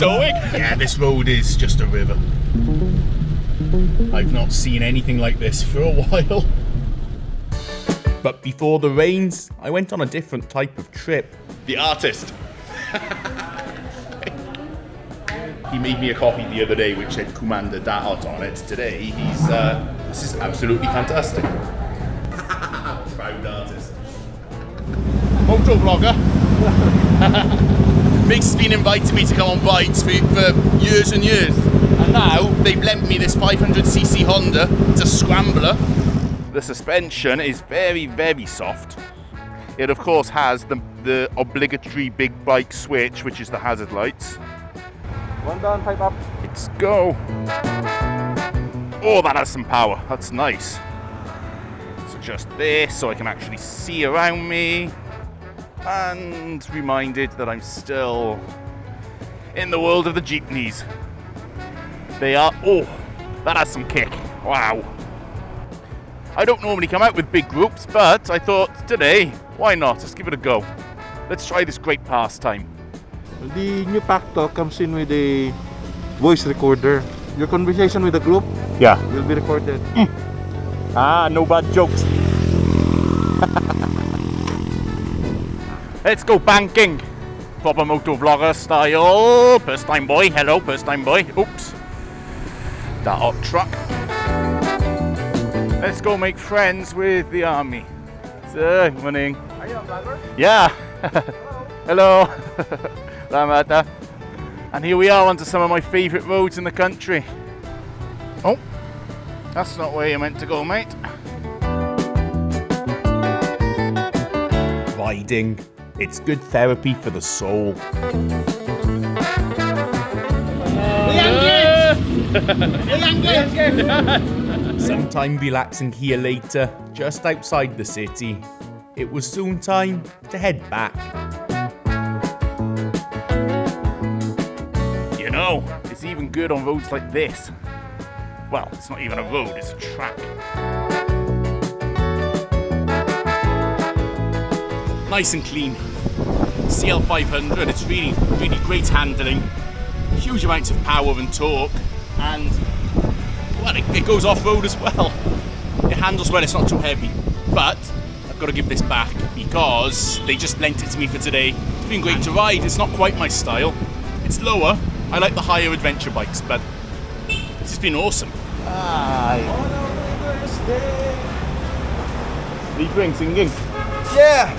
towing. Yeah, this road is just a river. I've not seen anything like this for a while. But before the rains, I went on a different type of trip. The artist. He made me a coffee the other day which said Kumander Daot on it. Today, this is absolutely fantastic. Proud artist. Moto vlogger. Mick's been inviting me to come on bikes for years and years. And now they've lent me this 500cc Honda. It's a scrambler. The suspension is very, very soft. It of course has the obligatory big bike switch, which is the hazard lights. One down, 5 up. Let's go. Oh, that has some power. That's nice. So just this, so I can actually see around me. And reminded that I'm still in the world of the jeepneys. They are, oh, that has some kick. Wow. I don't normally come out with big groups, but I thought today, why not? Let's give it a go. Let's try this great pastime. The new Pacto comes in with a voice recorder. Your conversation with the group will be recorded. Ah, no bad jokes. Let's go banking. Proper moto vlogger style. First time boy. Hello, first time boy. Oops. That hot truck. Let's go make friends with the army. So, morning. Are you a vlogger? Yeah. Hello. Lamata. And here we are onto some of my favourite roads in the country. Oh, that's not where you're meant to go, mate. Riding. It's good therapy for the soul. Sometime relaxing here later, just outside the city. It was soon time to head back. You know, it's even good on roads like this. Well, it's not even a road, it's a track. Nice and clean. CL500, it's really, really great handling. Huge amounts of power and torque. And, well, it goes off-road as well. It handles well, it's not too heavy. But, I've got to give this back because they just lent it to me for today. It's been great to ride, it's not quite my style. It's lower, I like the higher adventure bikes, but it's been awesome. Aye. Sleeping, singing. Yeah!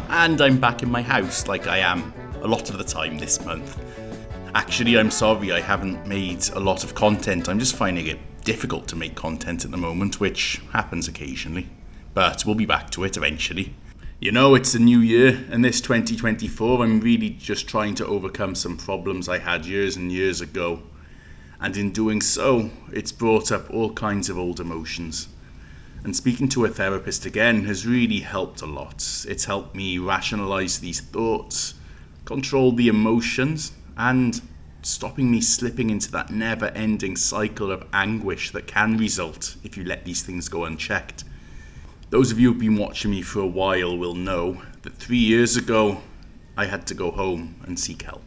And I'm back in my house like I am a lot of the time this month. Actually, I'm sorry I haven't made a lot of content. I'm just finding it difficult to make content at the moment, which happens occasionally. But we'll be back to it eventually. You know, it's a new year, and this 2024, I'm really just trying to overcome some problems I had years and years ago. And in doing so, it's brought up all kinds of old emotions. And speaking to a therapist again has really helped a lot. It's helped me rationalize these thoughts, control the emotions, and stopping me slipping into that never-ending cycle of anguish that can result if you let these things go unchecked. Those of you who've been watching me for a while will know that 3 years ago, I had to go home and seek help.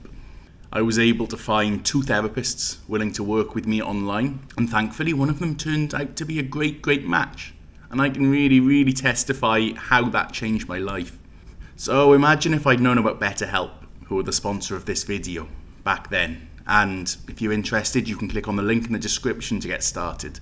I was able to find 2 therapists willing to work with me online, and thankfully one of them turned out to be a great match. And I can really testify how that changed my life. So imagine if I'd known about BetterHelp, who are the sponsor of this video, back then. And if you're interested, you can click on the link in the description to get started.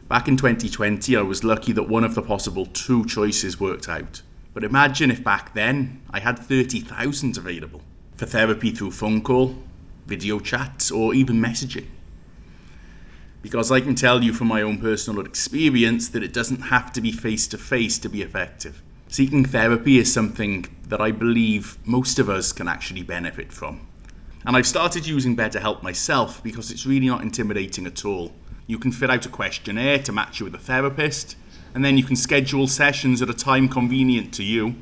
Back in 2020, I was lucky that one of the possible 2 choices worked out. But imagine if back then, I had 30,000 available for therapy through phone call, video chat, or even messaging. Because I can tell you from my own personal experience that it doesn't have to be face-to-face to be effective. Seeking therapy is something that I believe most of us can actually benefit from. And I've started using BetterHelp myself because it's really not intimidating at all. You can fill out a questionnaire to match you with a therapist, and then you can schedule sessions at a time convenient to you.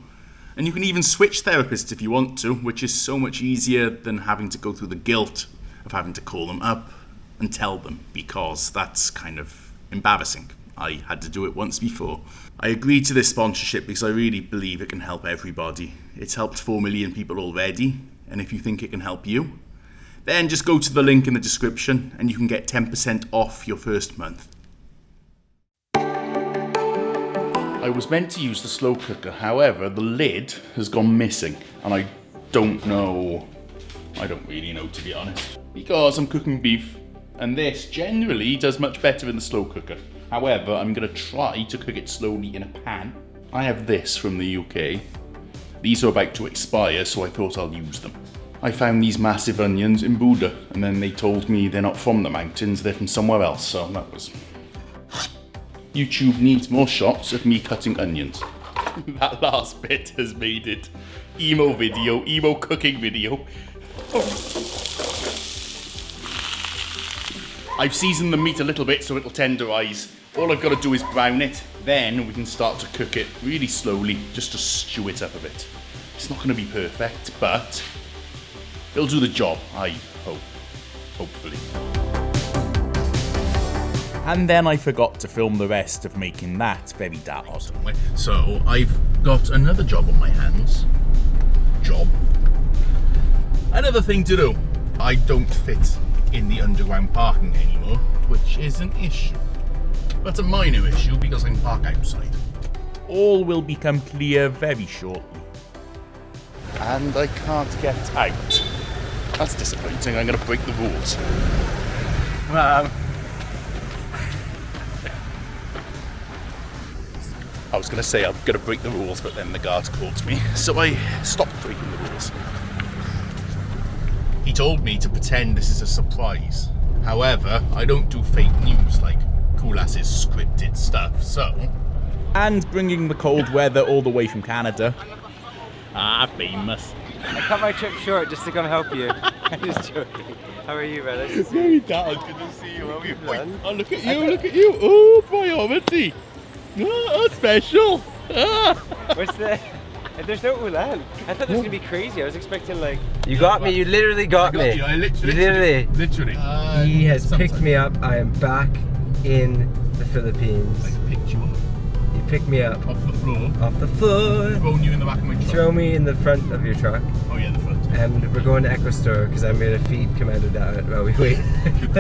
And you can even switch therapists if you want to, which is so much easier than having to go through the guilt of having to call them up and tell them, because that's kind of embarrassing. I had to do it once before. I agreed to this sponsorship because I really believe it can help everybody. It's helped 4 million people already, and if you think it can help you, Then just go to the link in the description and you can get 10% off your first month. I was meant to use the slow cooker, however, the lid has gone missing and I don't really know, to be honest. Because I'm cooking beef and this generally does much better in the slow cooker. However, I'm going to try to cook it slowly in a pan. I have this from the UK. These are about to expire, so I thought I'll use them. I found these massive onions in Buda, and then they told me they're not from the mountains, they're from somewhere else, so that was... YouTube needs more shots of me cutting onions. That last bit has made it emo cooking video. I've seasoned the meat a little bit so it'll tenderize. All I've got to do is brown it, then we can start to cook it really slowly, just to stew it up a bit. It's not going to be perfect, but it'll do the job, I hope. Hopefully. And then I forgot to film the rest of making that very Daot. So I've got another job on my hands. Another thing to do. I don't fit in the underground parking anymore, which is an issue. That's a minor issue because I can park outside. All will become clear very shortly. And I can't get out. That's disappointing. I'm going to break the rules. I was going to say I'm going to break the rules, but then the guards caught me, so I stopped breaking the rules. He told me to pretend this is a surprise. However, I don't do fake news like Kulas's scripted stuff, so... And bringing the cold weather all the way from Canada. Famous. I cut my trip short just to come help you. I'm just joking. How are you, brother? It's very Daot. Good to see you. How are you? Oh, look at you, Oh, priority. Oh, special. What's the... There's no ulan. I thought this was going to be crazy. I was expecting like... You got me. You literally got me. I literally. He has picked me up. I am back in the Philippines. I picked you up. You picked me up. Off the floor. Off the floor. Thrown you in the back of my truck. Throw me in the front of your truck. Oh yeah, the front. And we're going to Echo Store because I'm going to feed Kumander Daot while we wait.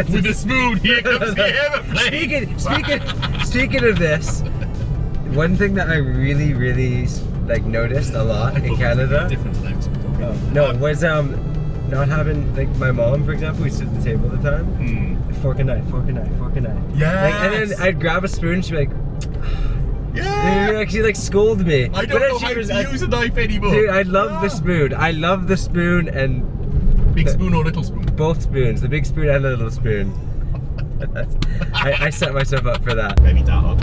With a spoon, here comes the aeroplane. Speaking of this, one thing that I really like noticed a lot in Canada. Different times. Was not having, like, my mom, for example, we sit at the table all the time. Fork and knife. Yeah. Like, and then I'd grab a spoon and she'd be like, yeah. Dude, actually like scold me. I don't know how to use a knife anymore. Dude, I love the spoon. I love the spoon and... Big spoon or little spoon? Both spoons, the big spoon and the little spoon. I set myself up for that. Maybe Daot.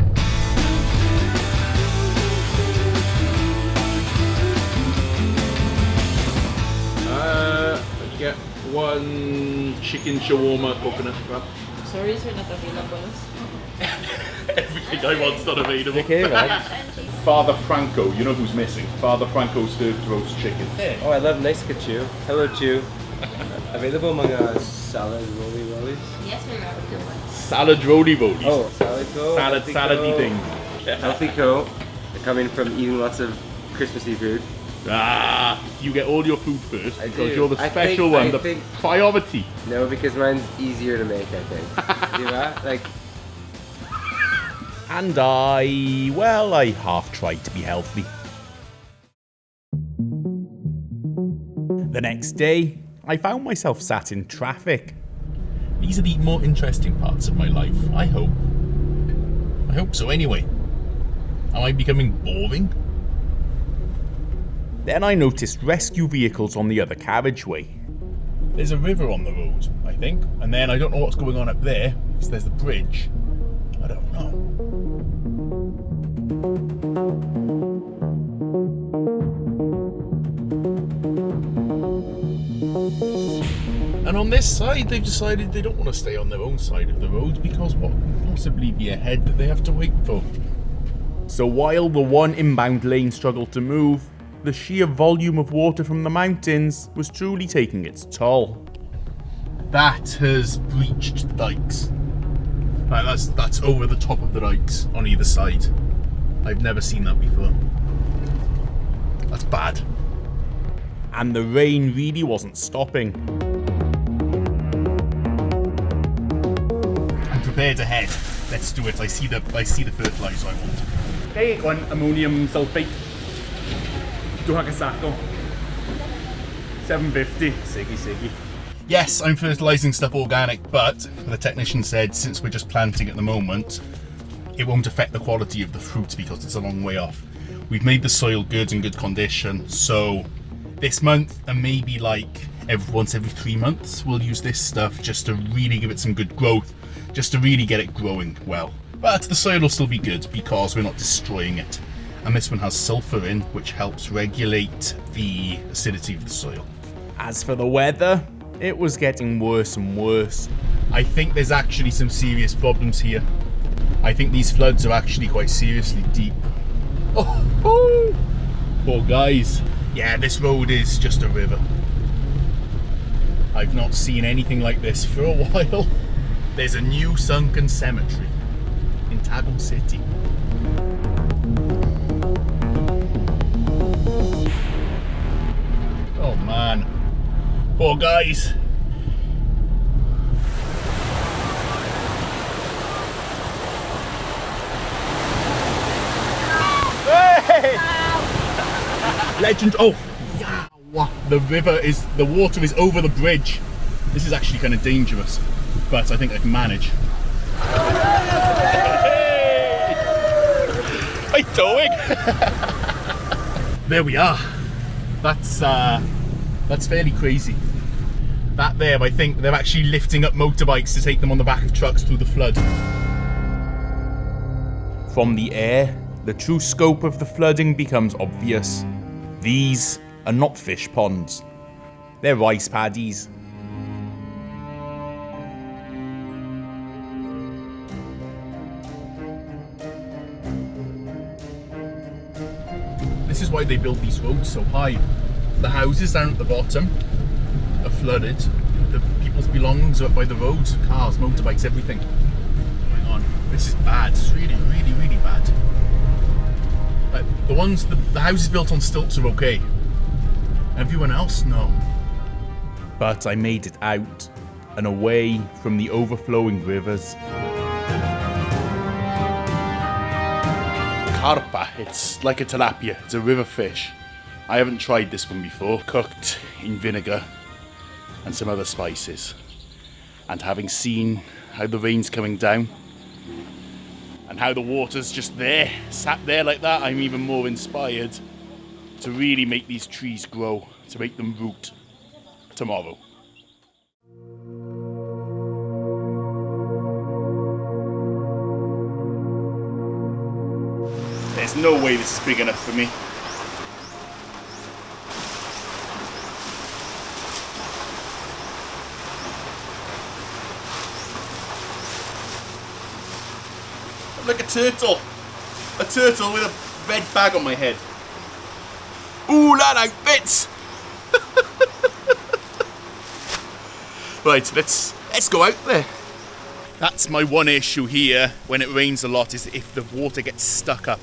Get one chicken shawarma coconut wrap. Sorry, sir, not available. Everything I want's not available. Okay, man. Father Franco, you know who's missing? Father Franco's served roast chicken. Oh, I love nice Chu. Hello, Chu. Available mga salad rollies. Yes, sir, available. Salad rollies. Oh, salad co. Salady thing. Healthy co. They're coming from eating lots of Christmassy food. You get all your food first I because do. you're the special one, the priority. No, because mine's easier to make, I think. Do that? Like. And I half tried to be healthy. The next day, I found myself sat in traffic. These are the more interesting parts of my life, I hope. I hope so anyway. Am I becoming boring? Then I noticed rescue vehicles on the other carriageway. There's a river on the road, I think, and then I don't know what's going on up there, because there's the bridge. I don't know. And on this side, they've decided they don't want to stay on their own side of the road because what could possibly be ahead that they have to wait for. So while the one inbound lane struggled to move, the sheer volume of water from the mountains was truly taking its toll. That has breached the dikes. Like that's over the top of the dikes on either side. I've never seen that before. That's bad. And the rain really wasn't stopping. prepared ahead. Let's do it. I see the fertilizer I want. Okay, one ammonium sulfate. 200 sacco. 750. Siggy. Yes, I'm fertilizing stuff organic, but the technician said since we're just planting at the moment, it won't affect the quality of the fruit because it's a long way off. We've made the soil good in good condition, so this month and maybe like once every 3 months we'll use this stuff just to really give it some good growth, just to really get it growing well. But the soil will still be good because we're not destroying it. And this one has sulfur in, which helps regulate the acidity of the soil. As for the weather, it was getting worse and worse. I think there's actually some serious problems here. I think these floods are actually quite seriously deep. Oh, poor guys. Yeah, this road is just a river. I've not seen anything like this for a while. There's a new sunken cemetery in Tagum City. Oh man, poor guys. Legend. Oh, yeah. The water is over the bridge. This is actually kind of dangerous, but I think I can manage. Hey! How you doing? There we are. That's fairly crazy. That there, I think they're actually lifting up motorbikes to take them on the back of trucks through the flood. From the air, the true scope of the flooding becomes obvious. These are not fish ponds, they're rice paddies. This is why they build these roads so high. The houses down at the bottom are flooded. The people's belongings are up by the roads, cars, motorbikes, everything. Going on. This is bad. It's really bad. The houses built on stilts are okay. Everyone else, no. But I made it out and away from the overflowing rivers. Carpa, it's like a tilapia, it's a river fish. I haven't tried this one before. Cooked in vinegar and some other spices. And having seen how the rain's coming down and how the water's just there, sat there like that, I'm even more inspired to really make these trees grow, to make them root tomorrow. There's no way this is big enough for me. I'm like a turtle. A turtle with a red bag on my head. Ooh, that outfits! Right, let's go out there. That's my one issue here when it rains a lot, is if the water gets stuck up,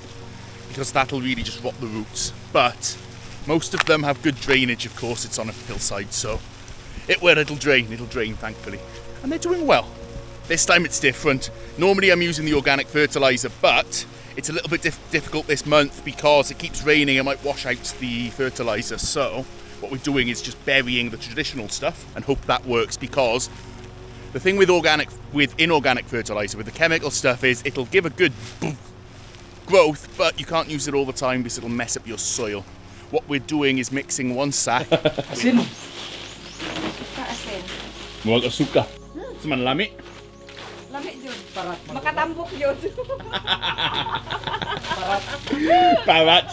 because that'll really just rot the roots. But most of them have good drainage, of course, it's on a hillside, so it'll drain thankfully. And they're doing well. This time it's different. Normally I'm using the organic fertilizer, but it's a little bit difficult this month because it keeps raining. It might wash out the fertilizer. So what we're doing is just burying the traditional stuff and hope that works, because the thing with inorganic fertilizer, with the chemical stuff, is it'll give a good growth, but you can't use it all the time because it'll mess up your soil. What we're doing is mixing one sack. Asin. Muwag asuka. Sa manlami. Lami yun. Parat. Makatambok yun. Parat.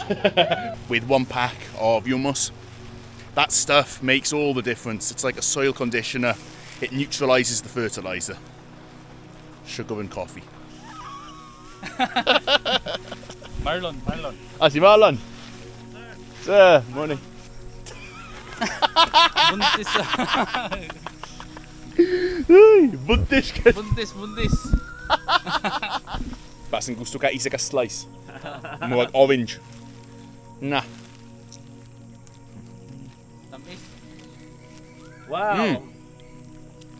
With 1 pack of humus. That stuff makes all the difference. It's like a soil conditioner. It neutralizes the fertilizer. Sugar and coffee. Marlon. Ah, si Marlon. Sir, morning. Buntis. Ay, buntis ka. Buntis. Basin gusto ka isa ka slice. Muwag orange. Nah. Tamis. Wow.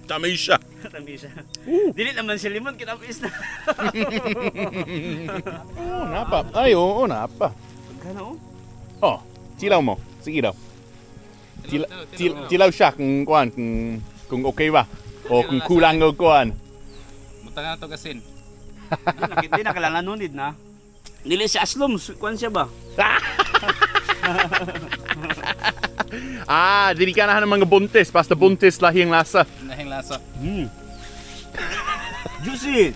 Tamis siya. lamisa. Dili naman si limon kinapis na. Oo, napa. Ay, oo, napa. Gano? Oh, silaw mo. Sige daw. Silaw siya kung okay ba. O kung kulang o kuan. Buta nga to kasin. Hindi na kailangan nunid na. Dili si aslom, kuan siya ba? Dili ka na ng mga buntis. Basta buntis lahing lasa. Nahing lasa. Juicy!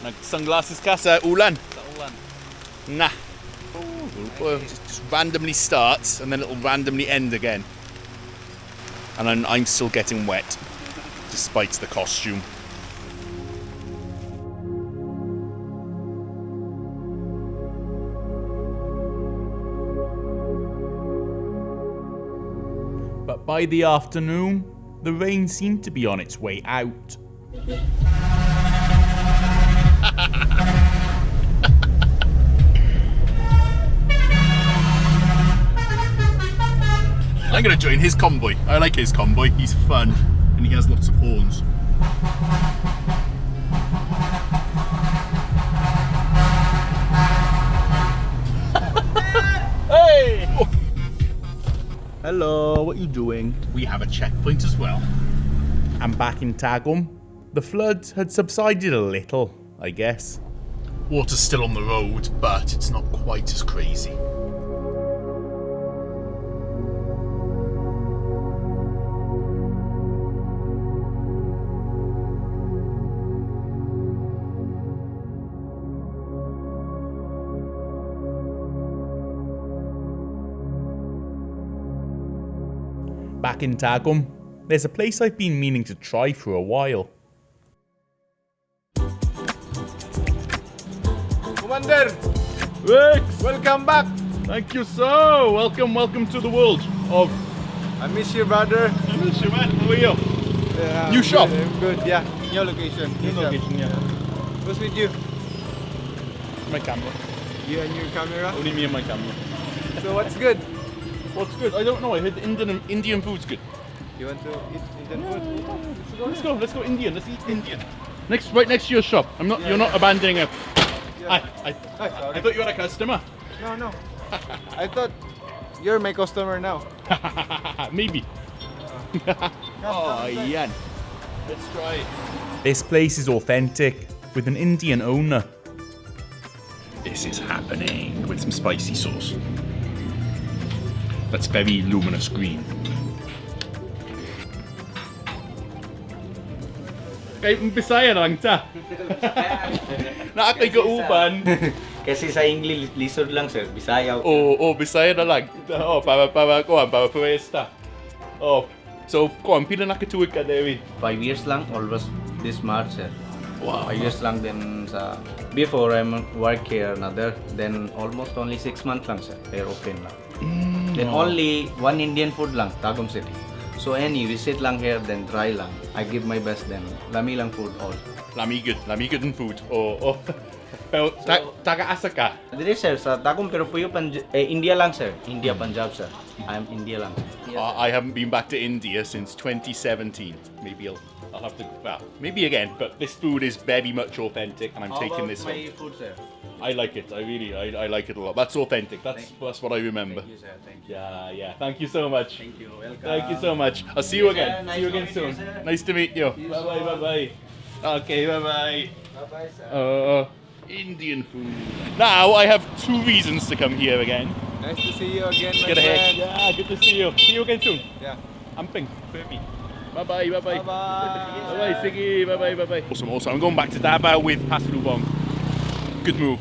Nag-sunglasses ka sa ulan. Sa ulan. Nah. Just randomly starts and then it'll randomly end again. And I'm still getting wet, despite the costume. But by the afternoon, the rain seemed to be on its way out. I'm gonna join his convoy. I like his convoy. He's fun and he has lots of horns. Hey! Oh. Hello, what are you doing? We have a checkpoint as well. I'm back in Tagum. The flood had subsided a little, I guess. Water's still on the road, but it's not quite as crazy. Back in Tagum, there's a place I've been meaning to try for a while. Kumander, Rex! welcome back. Thank you so! Welcome to the world of... I miss you, brother. I miss you, man. How are you? Yeah, New I'm shop. Good, I'm good. Yeah, new location. New shop. location, yeah. Who's with you? My camera. You and your camera. Only me and my camera. So what's good? What's good? I don't know. I heard Indian food's good. You want to eat Indian food? Let's go Indian. Let's eat Indian. Right next to your shop. You're not abandoning it. Yeah. I Sorry. thought you were a customer. No. I thought you're my customer now. Maybe. Oh, yeah. Let's try it. This place is authentic, with an Indian owner. This is happening with some spicy sauce. That's very luminous green. Kahit Bisaya lang ta. Nakakaiga-uban. Kasi sa English, lisod lang sir, Bisaya. Bisaya na lang. Para pwesta. So, pila nakatuwid ka, Dewi? 5 years lang, almost this March sir. Wow. 5 years lang din sa... Before I work here another, then almost only 6 months lang sir, aeroplane lang. Then only one Indian food lang, Tagum City. So any visit lang here, then try lang. I give my best then, lami lang food all. Lami good and food. Pero taga-asa ka? Dili sir, sa Tagum pero puyo India lang sir. India, Punjab sir. I'm India lang. I haven't been back to India since 2017. Maybe I'll have to, maybe again, but this food is very much authentic and I'm taking this my one. food sir? I like it. I like it a lot. That's authentic. That's what I remember. Thank you sir, thank you. Yeah. Thank you so much. Thank you, welcome. Thank you so much. I'll see you again. Nice See you to again meet soon. you, sir. Nice to meet you. Bye. Okay, bye. Bye-bye, sir. Indian food. Now I have 2 reasons to come here again. Nice to see you again, my Get ahead. friend. Yeah, good to see you. See you again soon. Yeah. Amping. Bye-bye. Bye-bye. Bye-bye. Sige. Bye-bye. Awesome. I'm going back to Davao with Pasalubong. Good move.